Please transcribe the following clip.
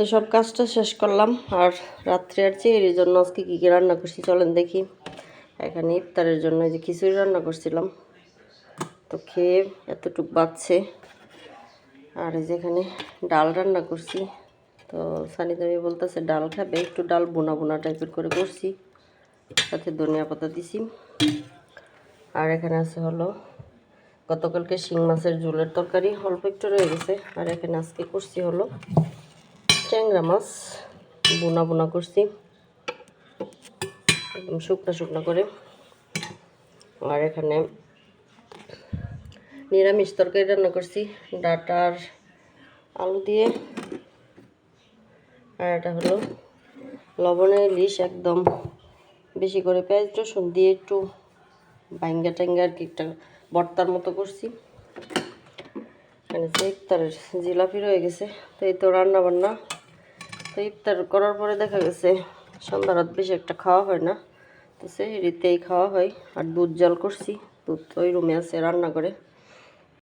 তো সব কাজটা শেষ করলাম, আর রাত্রে আর চেয়ের জন্য আজকে কী কী রান্না করছি চলেন দেখি। এখানে ইফতারের জন্য যে খিচুড়ি রান্না করছিলাম, তো খেয়ে এতটুক বাচ্চে। আর এই যেখানে ডাল রান্না করছি, তো সানি দামি বলতেছে ডাল খাবে, একটু ডাল বোনা বোনা টাইপের করে করছি, সাথে ধনিয়া পাতা দিছি। আর এখানে আছে হলো গতকালকে শিং মাছের ঝোলের তরকারি, অল্প একটু রয়ে গেছে। আর এখানে আজকে করছি হলো ট্যাংরা মাছ বোনা বোনা করছি, একদম শুকনো শুকনো করে। আর এখানে নিরামিষ তরকারি রান্না করছি ডাঁটা আর আলু দিয়ে। আর এটা হলো লবণের ইলিশ, একদম বেশি করে পেঁয়াজ রসুন দিয়ে একটু বাইঙ্গা টাঙ্গা আর কি একটা ভর্তার মতো করছি। মানে ইফতারের জিলাপি রয়ে গেছে, তো এই তো রান্না বান্না। তো ইফতার করার পরে দেখা গেছে সন্ধ্যা রাত বেশি একটা খাওয়া হয় না, তো সেহরিতেই খাওয়া হয়। আর দুধ জাল করছি, দুধ ওই রুমে আছে রান্না করে।